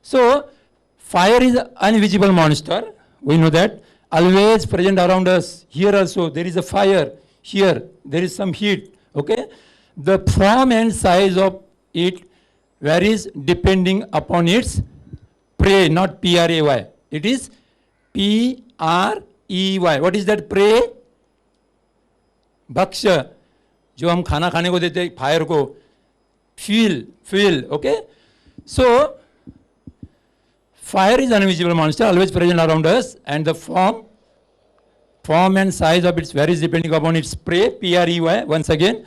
So fire is an invisible monster. We know that. Always present around us. Here also there is a fire. Here there is some heat. Okay. The form and size of it varies depending upon its prey, not P-R-A-Y. It is P-R-E-Y. What is that prey? भक्ष्य, जो हम खाना खाने को देते हैं fire को, fuel, okay? So fire is an invisible monster, always present around us, and the form and size of it varies depending upon its prey, P-R-E-Y. Once again,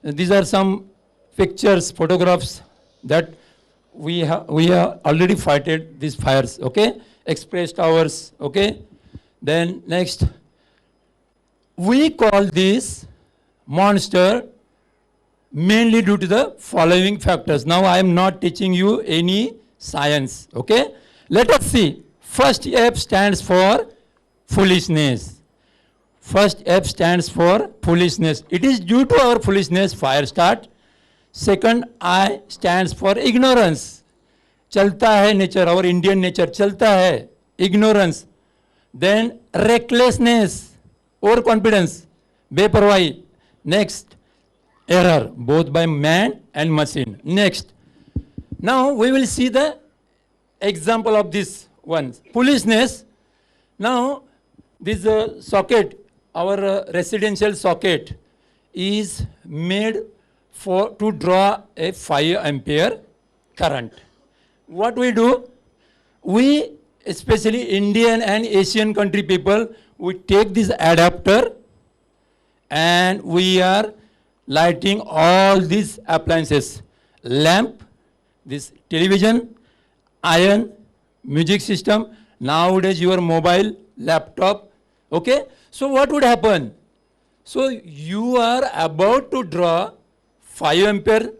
these are some pictures, photographs that we have already fighted these fires, okay? Express towers, okay? Then next, we call this monster mainly due to the following factors. Now I am not teaching you any science, okay? Let us see. First F stands for foolishness. First F stands for foolishness. It is due to our foolishness fire start. Second I stands for ignorance. चलता है nature, our Indian nature चलता है, ignorance. Then recklessness, overconfidence, बेपरवाही. Next, error, both by man and machine. Next, now we will see the example of this one, foolishness. Now this socket, our residential socket, is made to draw a 5 ampere current. What we do? We, especially Indian and Asian country people, we take this adapter and we are lighting all these appliances. Lamp, this television, iron, music system, nowadays your mobile, laptop, okay? So what would happen? So you are about to draw 5 ampere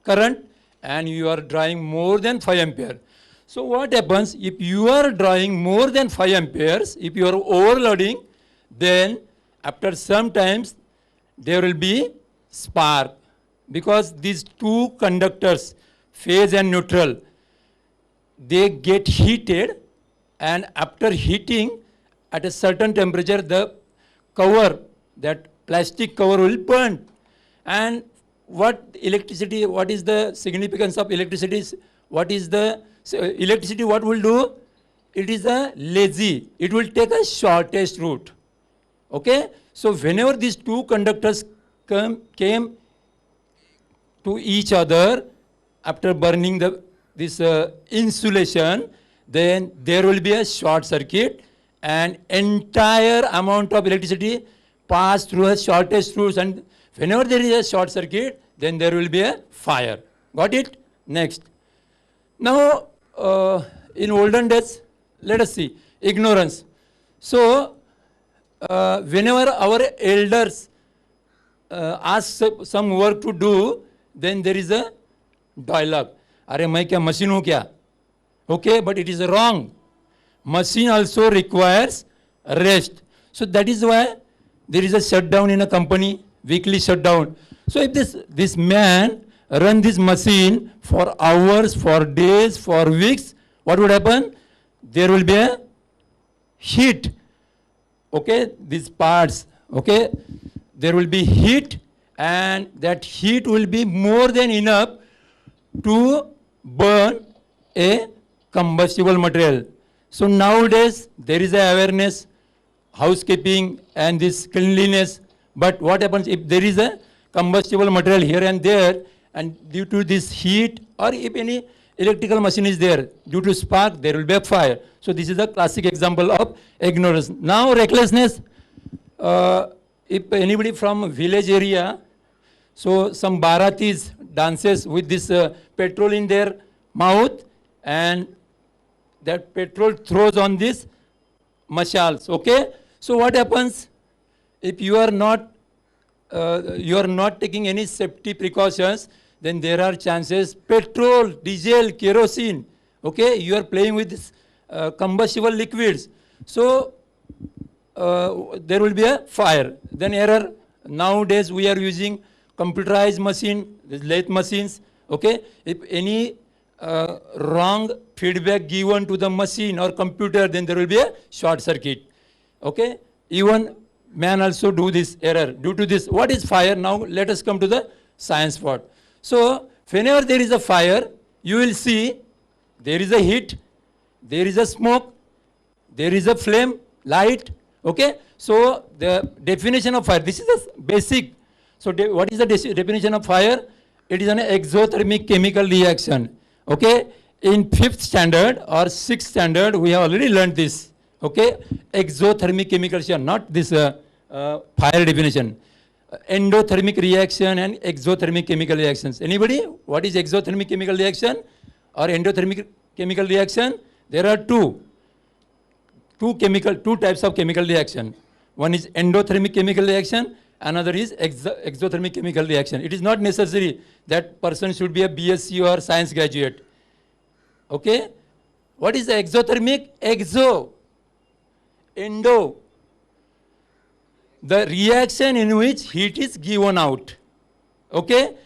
current and you are drawing more than 5 ampere. So what happens if you are drawing more than 5 amperes, if you are overloading, then after some times there will be spark, because these two conductors, phase and neutral, they get heated, and after heating at a certain temperature the cover, that plastic cover will burn. And what electricity, what is the significance of electricity? What is the electricity, what will do? It is a lazy, it will take a shortest route, okay? So whenever these two conductors came to each other after burning this insulation, then there will be a short circuit and entire amount of electricity pass through a shortest route, and whenever there is a short circuit, then there will be a fire. Got it? Next. Now, in olden days, let us see, ignorance. So, whenever our elders ask some work to do, then there is a dialogue. अरे मैं क्या machine हूँ क्या? Okay, but it is wrong. Machine also requires rest. So that is why there is a shutdown in a company, weekly shutdown. So if this man run this machine for hours, for days, for weeks, what would happen? There will be a heat. Okay, these parts, okay, there will be heat, and that heat will be more than enough to burn a combustible material. So nowadays there is a awareness, housekeeping and this cleanliness, but what happens if there is a combustible material here and there, and due to this heat, or if any electrical machine is there, due to spark, there will be a fire. So this is a classic example of ignorance. Now recklessness, if anybody from village area, so some Baratis dances with this petrol in their mouth, and that petrol throws on these mashals, okay? So what happens if you are not taking any safety precautions, then there are chances petrol, diesel, kerosene, okay, you are playing with this combustible liquids. So there will be a fire. Then error. Nowadays we are using computerized machine, lathe machines, okay? If any wrong feedback given to the machine or computer, then there will be a short circuit. Okay? Even man also do this error. Due to this, what is fire? Now let us come to the science part. So whenever there is a fire, you will see there is a heat, there is a smoke, there is a flame, light. Okay? So the definition of fire, this is the basic. So what is the definition of fire? It is an exothermic chemical reaction. Okay? In 5th standard or 6th standard, we have already learned this. Okay? Exothermic chemical reaction, not this fire definition. Endothermic reaction and exothermic chemical reactions. Anybody? What is exothermic chemical reaction or endothermic chemical reaction? There are two types of chemical reaction. One is endothermic chemical reaction, another is exothermic chemical reaction. It is not necessary that person should be a BSc or science graduate. Okay? What is the exothermic? Exo. Endo. The reaction in which heat is given out. Okay?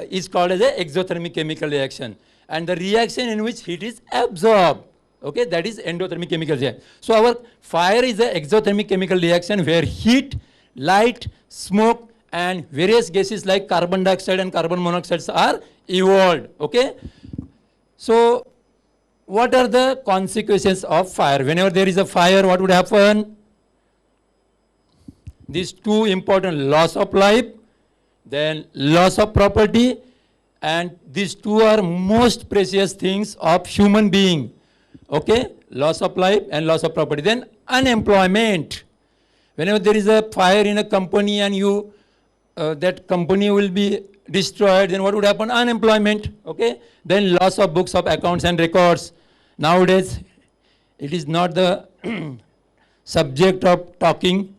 Is called as an exothermic chemical reaction. And the reaction in which heat is absorbed. Okay? That is endothermic chemical reaction. So our fire is an exothermic chemical reaction where heat, light, smoke and various gases like carbon dioxide and carbon monoxide are evolved. Okay? So what are the consequences of fire? Whenever there is a fire, what would happen? These two important: loss of life, then loss of property, and these two are most precious things of human being. Okay? Loss of life and loss of property. Then unemployment. Whenever there is a fire in a company and that company will be destroyed, then what would happen? Unemployment. Okay? Then loss of books of accounts and records. Nowadays, it is not the subject of talking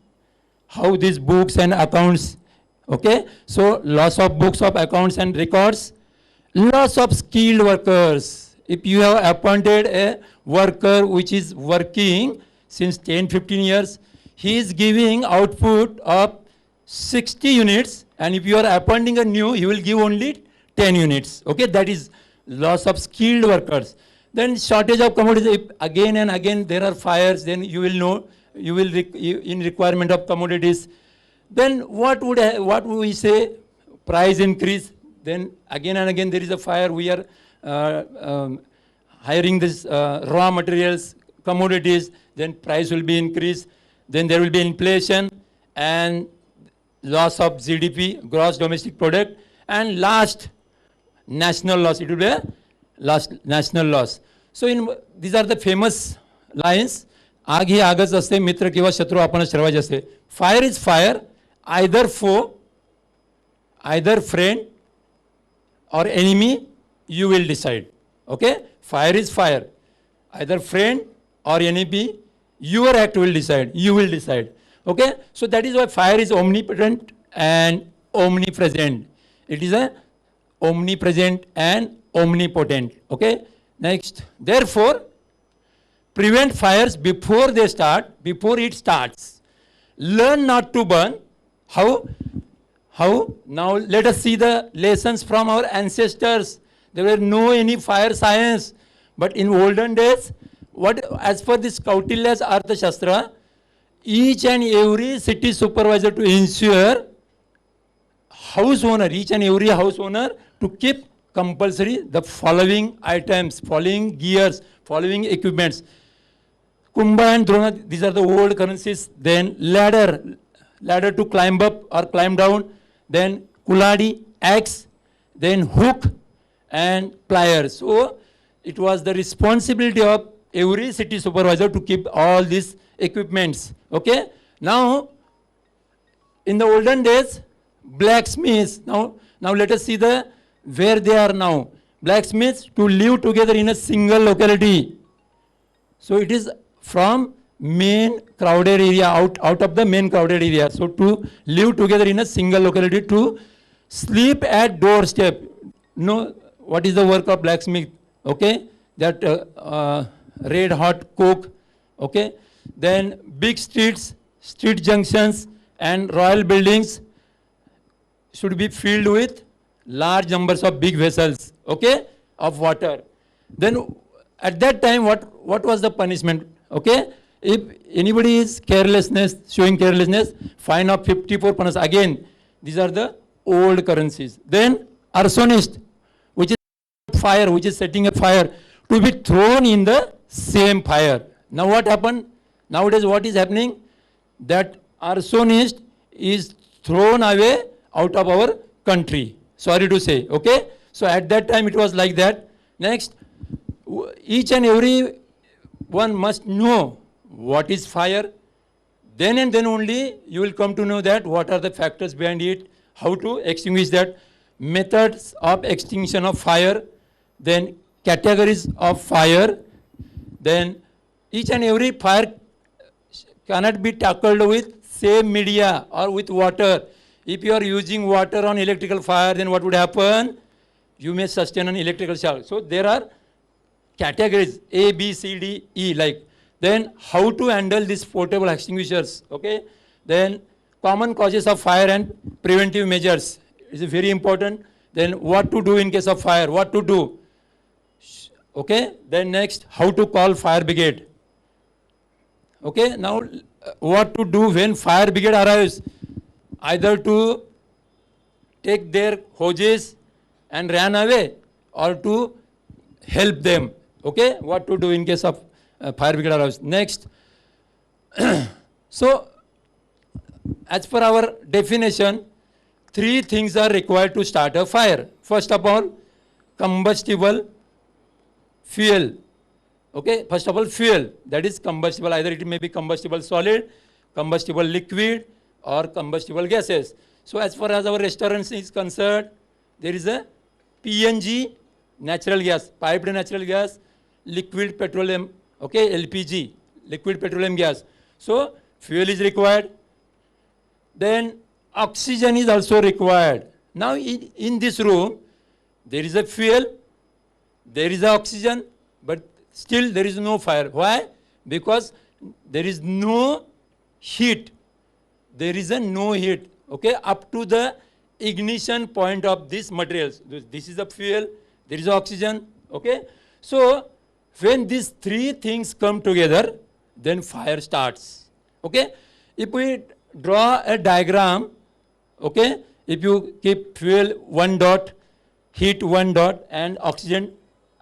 how these books and accounts. Okay? So loss of books of accounts and records. Loss of skilled workers. If you have appointed a worker which is working since 10-15 years, he is giving output of 60 units, and if you are appointing a new, he will give only 10 units. Okay? That is loss of skilled workers. Then shortage of commodities. If again and again there are fires, then you will know, you will in requirement of commodities. Then what would we say? Price increase. Then again and again there is a fire. We are hiring this raw materials, commodities. Then price will be increased. Then there will be inflation and loss of GDP, gross domestic product, and last, national loss. It will be a last national loss. So these are the famous lines. आग ही आगच असते, मित्र किंवा शत्रू आपणच ठरवायचे असते. Fire is fire, either foe, either friend or enemy, you will decide. Okay? Fire is fire. Either friend or enemy, your act will decide. You will decide. Okay? So that is why fire is omnipotent and omnipresent. It is a omnipresent and omnipotent. Okay? Next. Therefore, prevent fires before they start, before it starts. Learn not to burn. How? How? Now let us see the lessons from our ancestors. There were no any fire science. But in olden days, as per this Kautilya's Arthashastra, each and every city supervisor to ensure house owner, each and every house owner to keep compulsory the following items, following gears, following equipments. Kumbha and Drona, these are the old currencies. Then ladder to climb up or climb down. Then kuladi, axe, then hook and pliers. So it was the responsibility of every city supervisor to keep all these equipments. Okay? Now, in the olden days, blacksmiths, now let us see where they are now. Blacksmiths to live together in a single locality. So it is from main crowded area, out of the main crowded area. So to live together in a single locality, to sleep at doorstep. No, what is the work of blacksmith? Okay, that red hot coke. Okay, then big streets, street junctions and royal buildings should be filled with large numbers of big vessels. Okay, of water. Then at that time, what was the punishment? Okay, if anybody is showing carelessness, fine of 54 pounds. Again, these are the old currencies. Then arsonist, which is fire, which is setting a fire, to be thrown in the same fire. Now what happened? Nowadays what is happening? That arsonist is thrown away out of our country. Sorry to say, okay? So at that time it was like that. Next, each and every one must know what is fire. Then and then only you will come to know that what are the factors behind it, how to extinguish that, methods of extinction of fire, then categories of fire, then each and every fire cannot be tackled with same media or with water. If you are using water on electrical fire, then what would happen? You may sustain an electrical shock. So there are categories A, B, C, D, E like. Then how to handle these portable extinguishers, okay? Then common causes of fire and preventive measures is very important. Then what to do in case of fire, what to do, okay? Then next, how to call fire brigade. Okay, now what to do when fire brigade arrives? Either to take their hoses and run away or to help them. Okay, what to do in case of fire brigade arrives. Next, so as per our definition, three things are required to start a fire. First of all, combustible fuel. Okay, first of all, fuel, that is combustible, either it may be combustible solid, combustible liquid, or combustible gases. So as far as our restaurants is concerned, there is a PNG, natural gas, piped natural gas, liquid petroleum, okay, LPG, liquid petroleum gas. So fuel is required. Then oxygen is also required. Now in this room, there is a fuel, there is a oxygen, but still there is no fire. Why? Because there is no heat. There is a no heat, okay, up to the ignition point of these materials. This is the fuel, there is oxygen, okay. So when these three things come together, then fire starts, okay. If we draw a diagram, okay, if you keep fuel one dot, heat one dot, and oxygen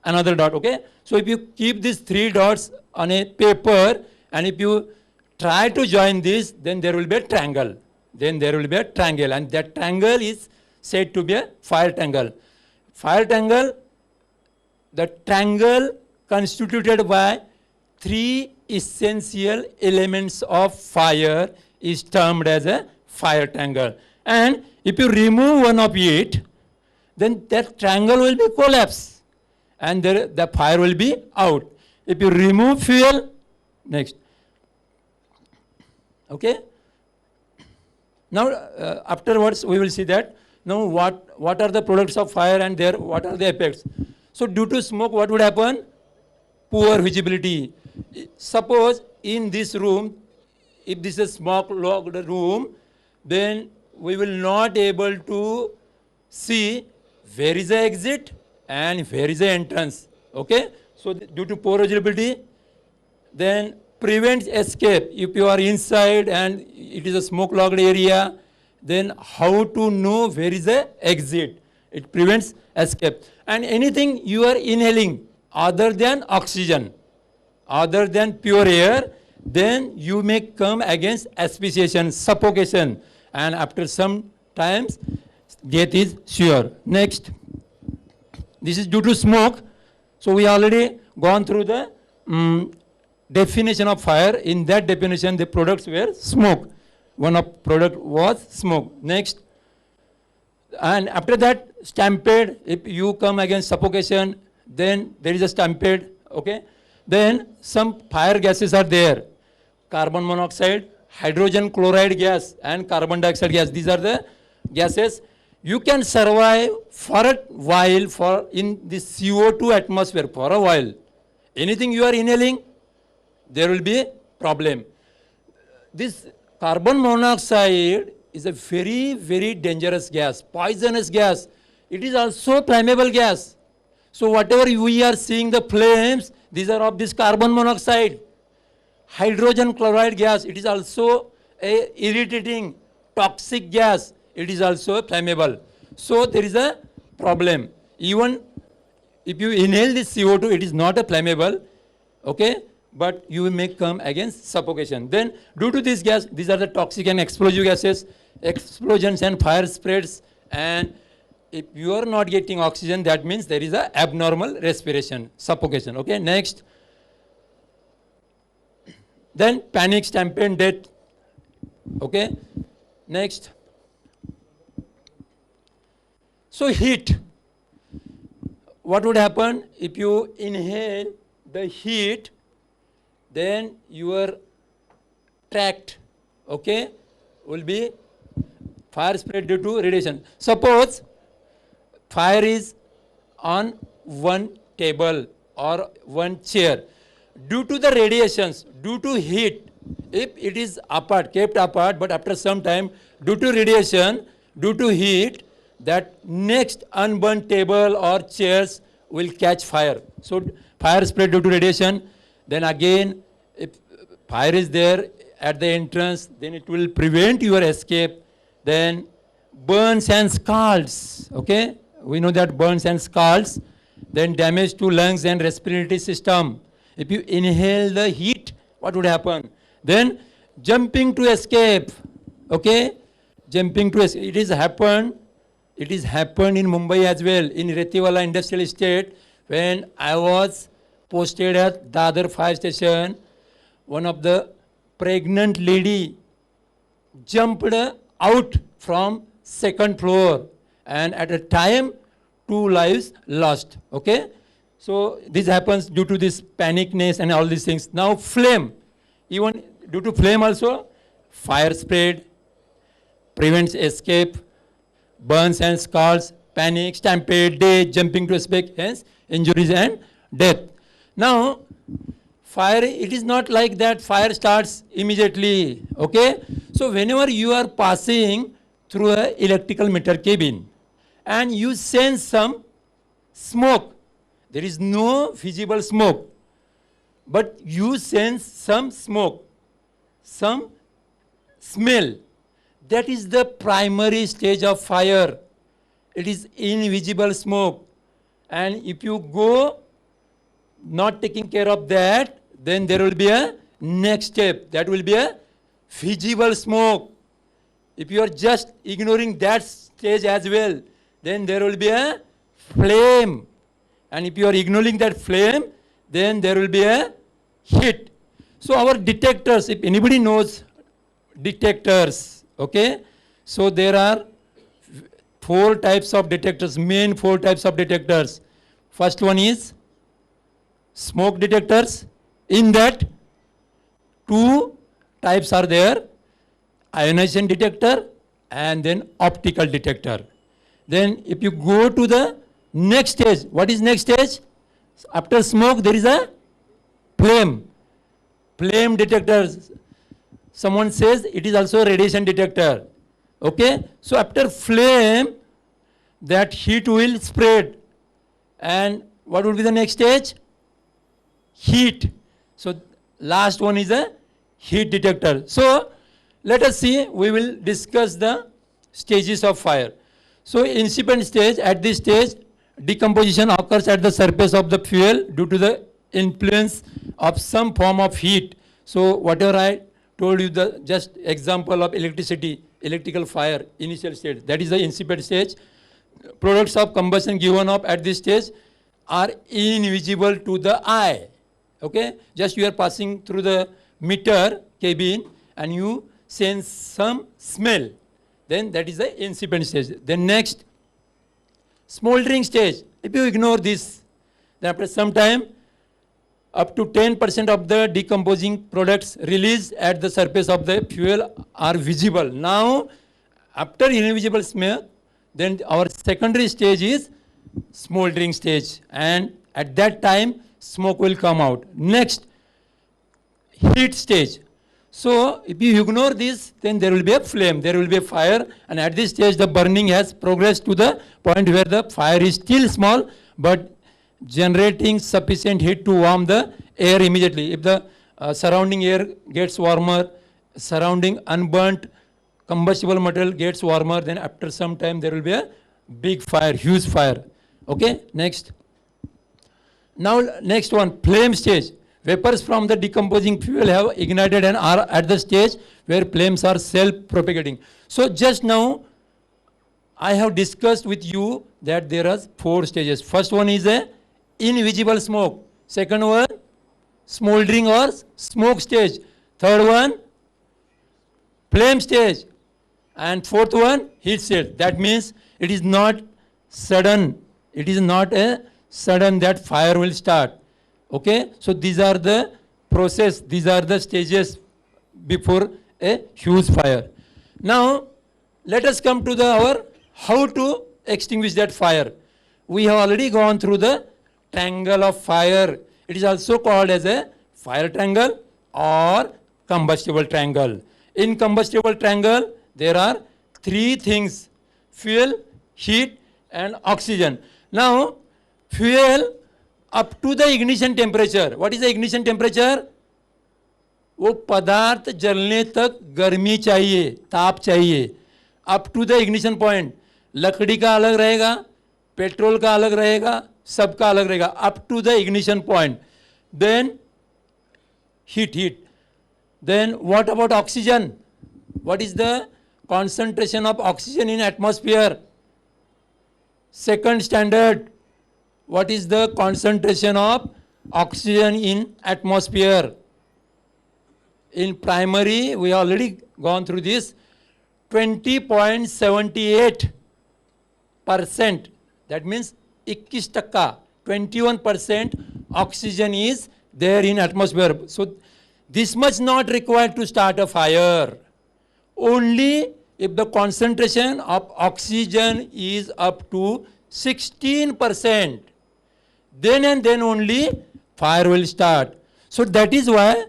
another dot, okay. So if you keep these three dots on a paper and if you try to join this, then there will be a triangle. Then there will be a triangle, and that triangle is said to be a fire triangle. Fire triangle, the triangle constituted by three essential elements of fire is termed as a fire triangle. And if you remove one of it, then that triangle will be collapsed and the fire will be out. If you remove fuel, next. Okay. Now afterwards we will see that now what are the products of fire and what are the effects. So due to smoke, what would happen? Poor visibility. Suppose in this room, if this is a smoke locked room, then we will not able to see where is the exit and where is the entrance. Okay. So due to poor visibility, then prevents escape. If you are inside and it is a smoke locked area, then how to know where is the exit? It prevents escape. And anything you are inhaling other than oxygen, other than pure air, then you may come against asphyxiation, suffocation, and after some times death is sure. Next, this is due to smoke. So we already gone through the definition of fire. In that definition, the products were smoke. One of product was smoke. Next, and after that, stampede. If you come against suffocation, then there is a stampede. Okay. Then some fire gases are there: carbon monoxide, hydrogen chloride gas, and carbon dioxide gas. These are the gases. You can survive for a while in the CO2 atmosphere for a while. Anything you are inhaling, there will be a problem. This carbon monoxide is a very, very dangerous gas, poisonous gas. It is also flammable gas. So whatever we are seeing the flames, these are of this carbon monoxide. Hydrogen chloride gas, it is also a irritating, toxic gas. It is also flammable. So there is a problem. Even if you inhale this CO2, it is not a flammable, okay? But you may come against suffocation. Then due to this gas, these are the toxic and explosive gases, explosions and fire spreads. And if you are not getting oxygen, that means there is a abnormal respiration, suffocation, okay? Next. Then panic, stampede, death, okay? Next. So heat. What would happen if you inhale the heat, then your tract, okay, will be fire spread due to radiation. Suppose fire is on one table or one chair. Due to the radiations, due to heat, if it is apart, kept apart, but after some time, due to radiation, due to heat, that next unburned table or chairs will catch fire. So fire spread due to radiation. Then again, if fire is there at the entrance, then it will prevent your escape. Then burns and scalds, okay? We know that burns and scalds. Then damage to lungs and respiratory system. If you inhale the heat, what would happen? Then jumping to escape, okay? Jumping to escape. It is happened in Mumbai as well, in Retiwala Industrial Estate. When I was posted at Dadar fire station, one of the pregnant lady jumped out from second floor, and at a time 2 lives lost, okay? So this happens due to this panicness and all these things. Now flame, even due to flame also, fire spread, prevents escape, burns and scars, panic, stampede, death, jumping to escape, hence injuries and death. Now, fire, it is not like that fire starts immediately, okay? So whenever you are passing through an electrical meter cabin and you sense some smoke, there is no visible smoke, but you sense some smoke, some smell. That is the primary stage of fire. It is invisible smoke. And if you go not taking care of that, then there will be a next step. That will be a visible smoke. If you are just ignoring that stage as well, then there will be a flame. And if you are ignoring that flame, then there will be a heat. So our detectors, if anybody knows detectors, okay? So there are 4 types of detectors, main 4 types of detectors. First one is smoke detectors. In that, 2 types are there, ionization detector and then optical detector. Then if you go to the next stage, what is next stage? After smoke, there is a flame. Flame detectors. Someone says it is also a radiation detector. Okay? So after flame, that heat will spread. And what will be the next stage? Heat. So last one is a heat detector. So let us see, we will discuss the stages of fire. So incipient stage, at this stage, decomposition occurs at the surface of the fuel due to the influence of some form of heat. So whatever I told you, the just example of electricity, electrical fire, initial stage, that is the incipient stage. Products of combustion given off at this stage are invisible to the eye. Okay, just you are passing through the meter cabin and you sense some smell, then that is the incipient stage. Then next, smoldering stage. If you ignore this, then after some time, up to 10% of the decomposing products released at the surface of the fuel are visible. Now, after invisible smoke, then our secondary stage is smoldering stage, and at that time smoke will come out. Next, heat stage. So if you ignore this, then there will be a flame, there will be a fire, and at this stage the burning has progressed to the point where the fire is still small, but generating sufficient heat to warm the air immediately. If the surrounding air gets warmer, surrounding unburnt combustible material gets warmer, then after some time there will be a big fire, huge fire. Okay, next. Now next one, flame stage. Vapors from the decomposing fuel have ignited and are at the stage where flames are self-propagating. So just now I have discussed with you that there are 4 stages. First one is a invisible smoke. Second one, smoldering or smoke stage. Third one, flame stage. And fourth one, heat stage. That means it is not sudden. It is not a sudden that fire will start. Okay, so these are the process, these are the stages before a huge fire. Now let us come to our how to extinguish that fire. We have already gone through the triangle of fire. It is also called as a fire triangle or combustible triangle. In combustible triangle there are 3 things: fuel, heat and oxygen. Now fuel up to the ignition temperature. What is the ignition temperature? वो पदार्थ जलने तक गर्मी चाहिए, ताप चाहिए. Up to the ignition point. लकड़ी का अलग रहेगा, पेट्रोल का अलग रहेगा, सबका अलग रहेगा. Up to the ignition point. Then heat. Then what about oxygen? What is the concentration of oxygen in atmosphere? Second standard. What is the concentration of oxygen in atmosphere? In primary, we have already gone through this. 20.78%. That means 21%. 21% oxygen is there in atmosphere. So this much not required to start a fire. Only if the concentration of oxygen is up to 16%. Then and then only fire will start. So that is why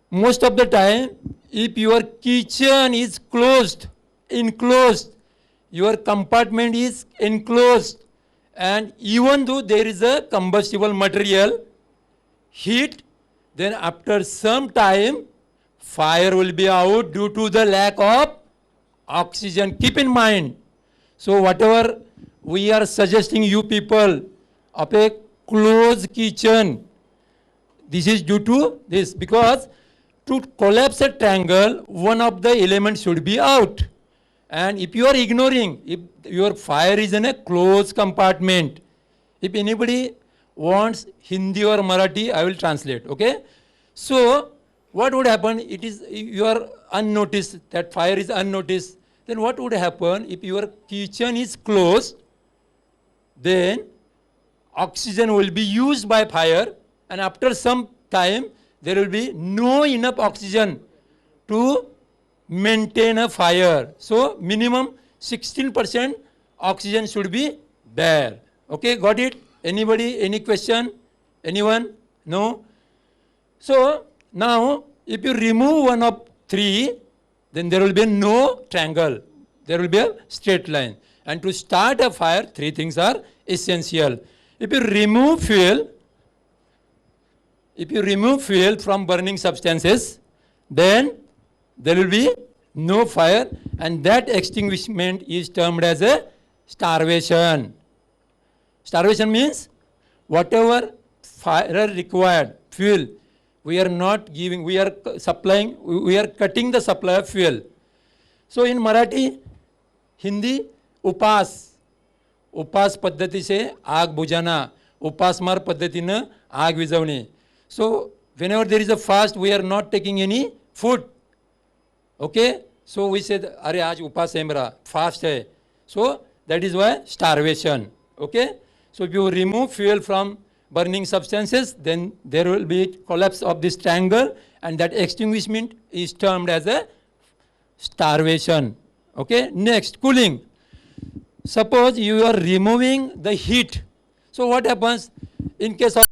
most of the time, if your kitchen is enclosed, your compartment is enclosed, and even though there is a combustible material, heat, then after some time, fire will be out due to the lack of oxygen. Keep in mind. So whatever we are suggesting you people of a closed kitchen, this is due to this, because to collapse a triangle, one of the elements should be out. And if you are ignoring, if your fire is in a closed compartment, if anybody wants Hindi or Marathi, I will translate, okay? So what would happen? It is, you are unnoticed, that fire is unnoticed. Then what would happen if your kitchen is closed? Then oxygen will be used by fire, and after some time there will be no enough oxygen to maintain a fire. So minimum 16% oxygen should be there. Okay, got it? Anybody, any question? Anyone? No? So now if you remove one of 3, then there will be no triangle. There will be a straight line. And to start a fire, 3 things are essential. If you remove fuel from burning substances, then there will be no fire, and that extinguishment is termed as a starvation. Starvation means whatever fire required, fuel, we are not giving, we are supplying, we are cutting the supply of fuel. So in Marathi, Hindi, उपास पद्धती से आग बुझाना, उपासमार पद्धतीनं आग विझवणे. So whenever there is a fast, we are not taking any food. Okay? So we said, अरे आज उपास है मेरा, fast है. So that is why starvation. Okay? So if you remove fuel from burning substances, then there will be collapse of this triangle, and that extinguishment is termed as a starvation. Okay? Next, cooling. Suppose you are removing the heat. So what happens in case of